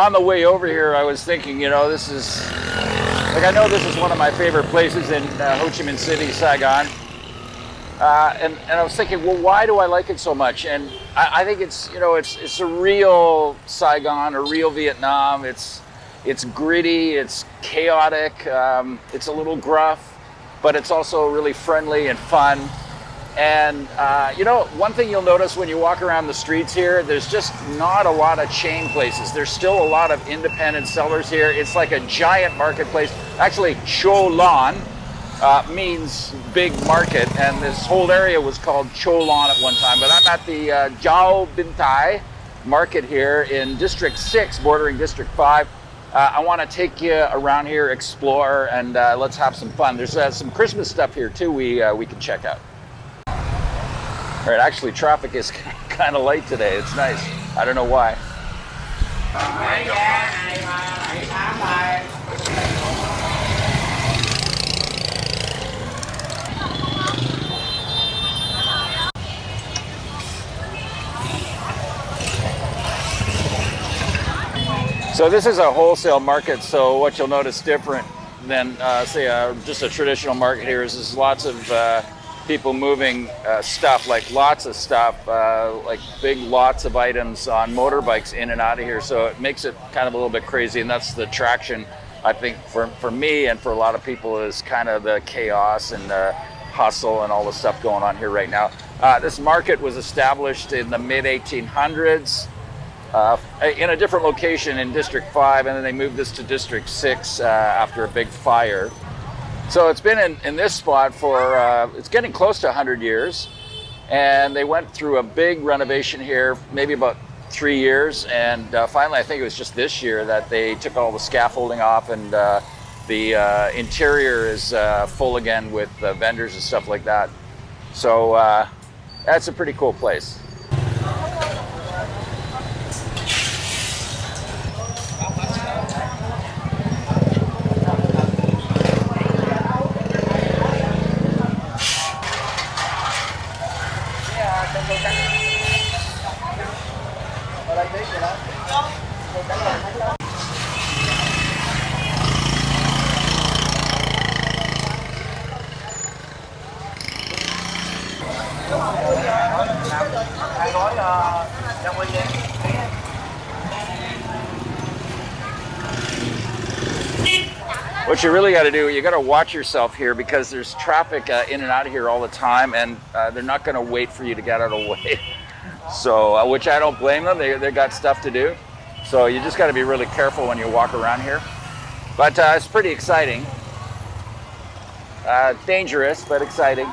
on the way over here, I was thinking, you know, this is, like, I know this is one of my favorite places in Ho Chi Minh City, Saigon. And I was thinking, well, why do I like it so much? And I think it's, you know, it's a real Saigon, a real Vietnam. It's gritty, it's chaotic, it's a little gruff, but it's also really friendly and fun. And, you know, one thing you'll notice when you walk around the streets here, there's just not a lot of chain places. There's still a lot of independent sellers here. It's like a giant marketplace. Actually, Cho Lan means big market, and this whole area was called Cho Lan at one time. But I'm at the Jiao Bin Tai market here in District 6, bordering District 5. I want to take you around here, explore, and let's have some fun. There's some Christmas stuff here too we can check out. All right, actually traffic is kind of light today. It's nice. I don't know why. So this is a wholesale market, so what you'll notice different than, say, just a traditional market here is there's lots of people moving stuff, like lots of stuff, like big lots of items on motorbikes in and out of here. So it makes it kind of a little bit crazy, and that's the attraction, I think, for me and for a lot of people, is kind of the chaos and the hustle and all the stuff going on here right now. This market was established in the mid-1800s. In a different location in District 5, and then they moved this to District 6 after a big fire. So it's been in this spot for, it's getting close to 100 years, and they went through a big renovation here, maybe about 3 years, and finally I think it was just this year that they took all the scaffolding off, and the interior is full again with vendors and stuff like that. So that's a pretty cool place. What you really got to do, you got to watch yourself here, because there's traffic in and out of here all the time, and they're not going to wait for you to get out of the way. So, which I don't blame them. They got stuff to do. So you just got to be really careful when you walk around here. But it's pretty exciting. Dangerous, but exciting.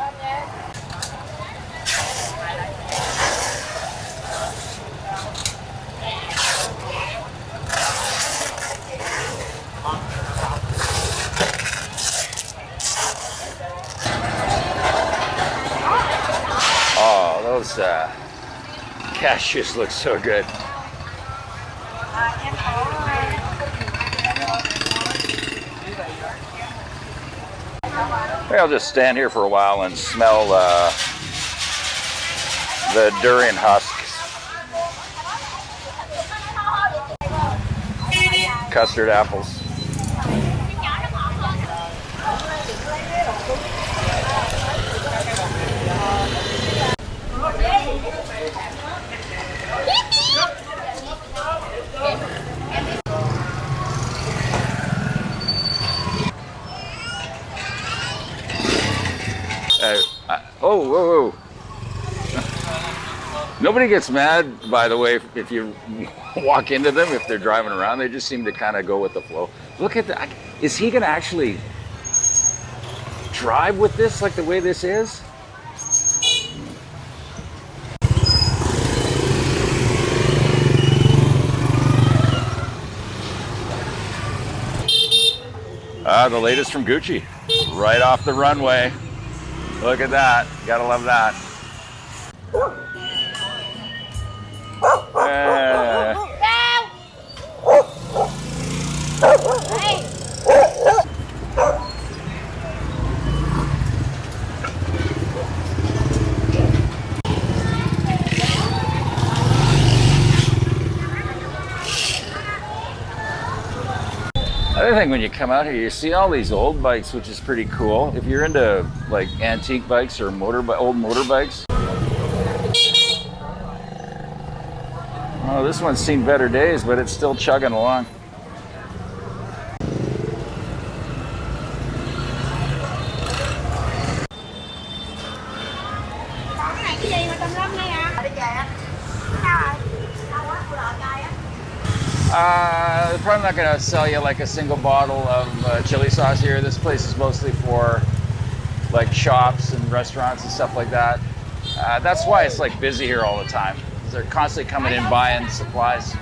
Oh, those cashews look so good. Maybe I'll just stand here for a while and smell the durian husks. Custard apples. Oh, whoa, whoa. Nobody gets mad, by the way, if you walk into them, if they're driving around. They just seem to kind of go with the flow. Look at that. Is he going to actually drive with this, like the way this is? The latest from Gucci, right off the runway. Look at that. Gotta love that. Another thing, when you come out here, you see all these old bikes, which is pretty cool. If you're into like antique bikes or old motorbikes. Oh, this one's seen better days, but it's still chugging along. Probably not going to sell you like a single bottle of chili sauce here. This place is mostly for like shops and restaurants and stuff like that. That's why it's like busy here all the time. They're constantly coming in buying supplies.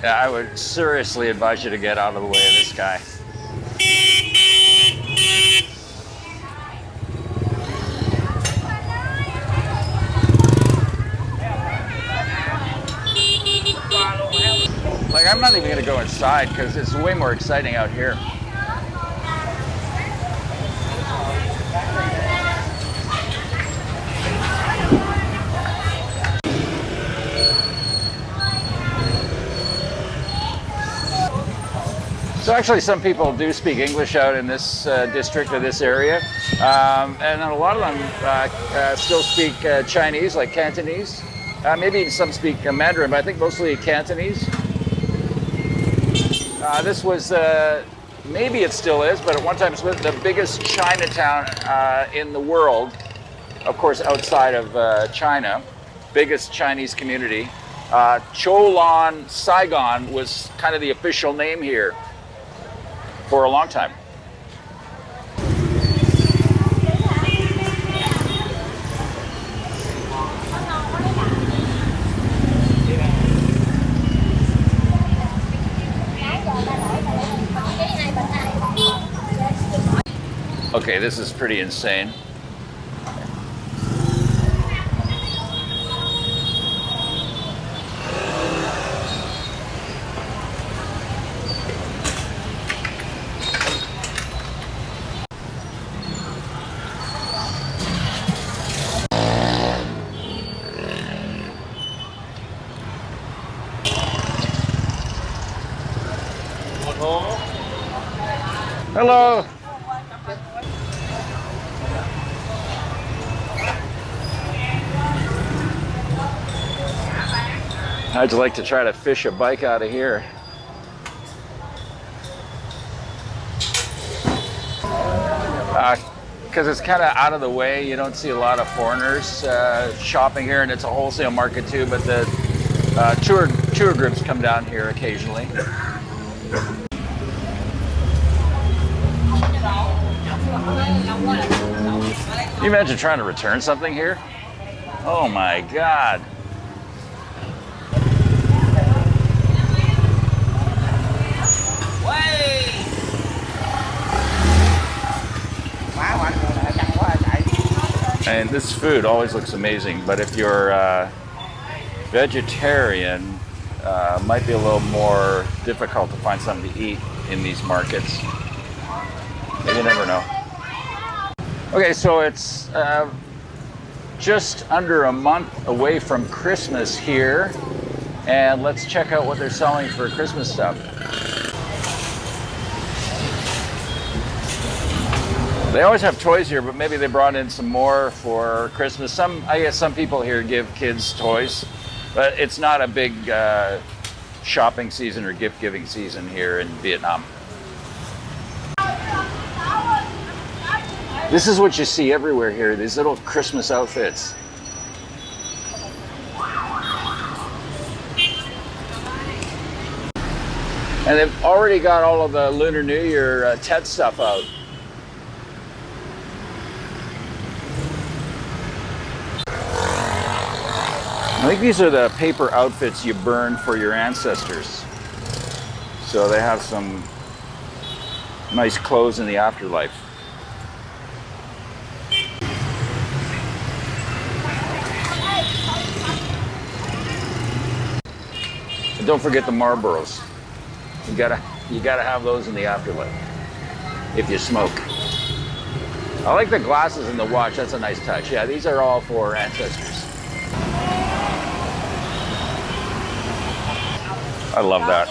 Yeah, I would seriously advise you to get out of the way of this guy. Like, I'm not even gonna go inside because it's way more exciting out here. So actually some people do speak English out in this district or this area. And a lot of them still speak Chinese, like Cantonese. Maybe some speak Mandarin, but I think mostly Cantonese. This was, maybe it still is, but at one time it was the biggest Chinatown in the world. Of course, outside of China, biggest Chinese community. Cholan Saigon was kind of the official name here for a long time. Okay, this is pretty insane. Hello. I'd like to try to fish a bike out of here. Because it's kind of out of the way. You don't see a lot of foreigners shopping here, and it's a wholesale market too, but the tour groups come down here occasionally. Can you imagine trying to return something here? Oh my God. And this food always looks amazing, but if you're vegetarian, might be a little more difficult to find something to eat in these markets. You never know. Okay, so it's just under a month away from Christmas here, and let's check out what they're selling for Christmas stuff. They always have toys here, but maybe they brought in some more for Christmas. I guess some people here give kids toys, but it's not a big shopping season or gift-giving season here in Vietnam. This is what you see everywhere here, these little Christmas outfits. And they've already got all of the Lunar New Year Tet stuff out. I think these are the paper outfits you burn for your ancestors. So they have some nice clothes in the afterlife. And don't forget the Marlboros. You gotta have those in the afterlife if you smoke. I like the glasses and the watch. That's a nice touch. Yeah, these are all for ancestors. I love that.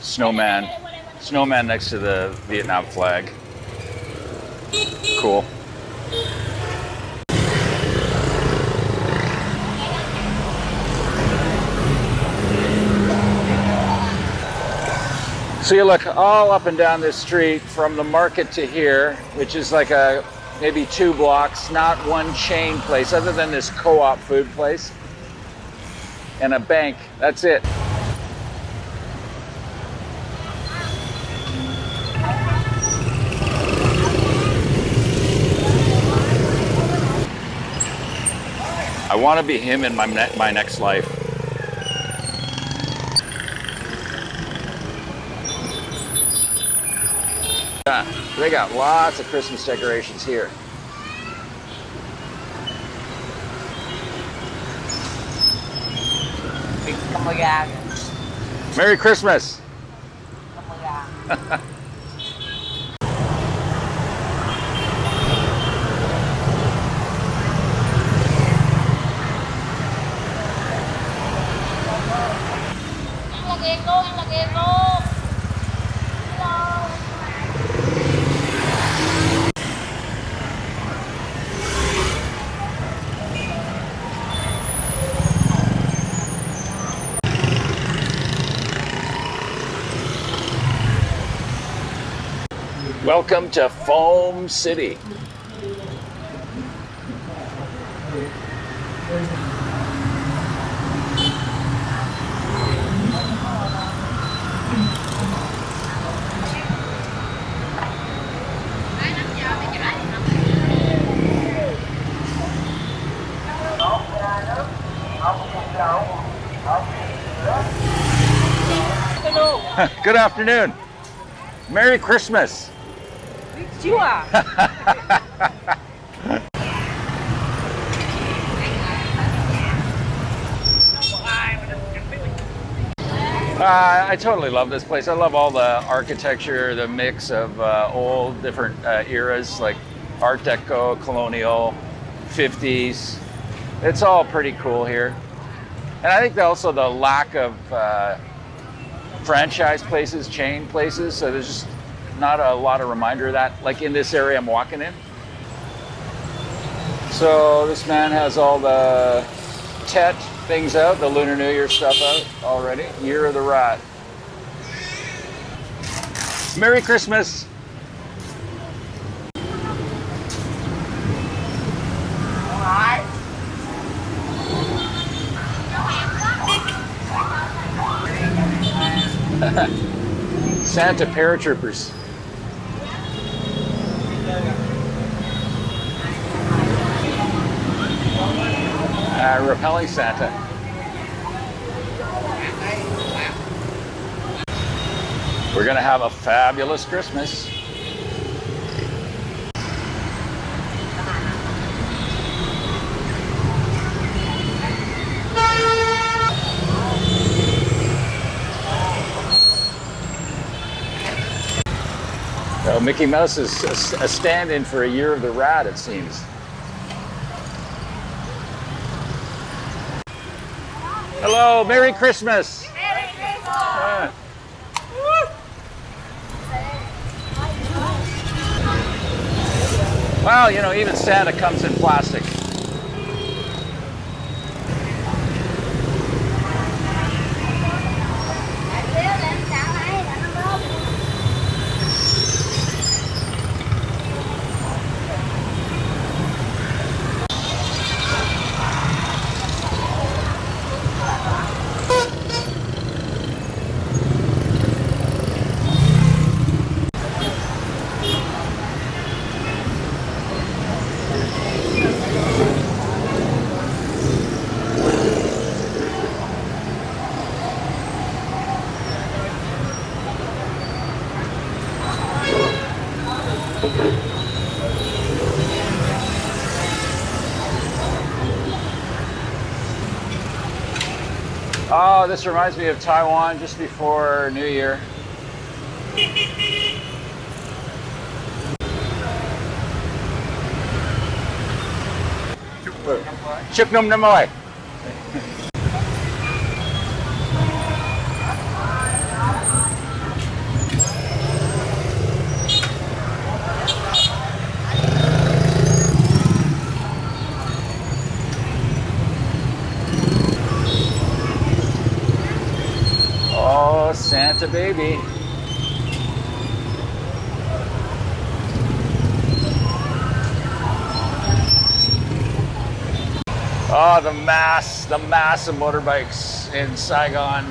Snowman next to the Vietnam flag. Cool. So you look all up and down this street from the market to here, which is like maybe 2 blocks, not one chain place other than this co-op food place and a bank. That's it. I want to be him in my next life. They got lots of Christmas decorations here. Merry Christmas! Welcome to Foam City. Good afternoon. Merry Christmas. I totally love this place. I love all the architecture, the mix of old different eras like Art Deco, Colonial, 50s. It's all pretty cool here. And I think also the lack of franchise places, chain places, so there's just not a lot of reminder of that, like in this area I'm walking in. So this man has all the Tet things out, the Lunar New Year stuff out already. Year of the Rat. Merry Christmas! Santa paratroopers. Repelling Santa. We're gonna have a fabulous Christmas. So Mickey Mouse is a stand-in for a Year of the Rat, it seems. Hello, Merry Christmas! Merry Christmas! Well, you know, even Santa comes in plastic. Oh, this reminds me of Taiwan just before New Year. Chúc Num năm mới. Oh, Santa baby. Oh, the mass of motorbikes in Saigon.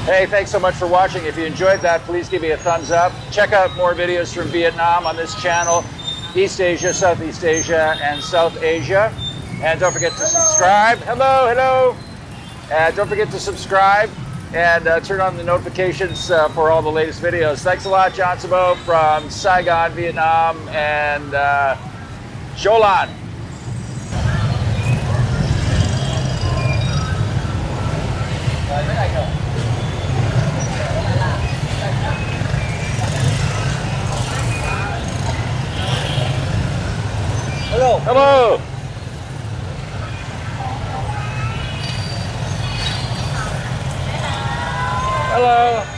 Hey, thanks so much for watching. If you enjoyed that, please give me a thumbs up. Check out more videos from Vietnam on this channel, East Asia, Southeast Asia, and South Asia. And don't forget to subscribe. Hello, hello. Don't forget to subscribe and turn on the notifications for all the latest videos. Thanks a lot, John Sabo from Saigon, Vietnam, and Cholan. Hello. Hello. Hello.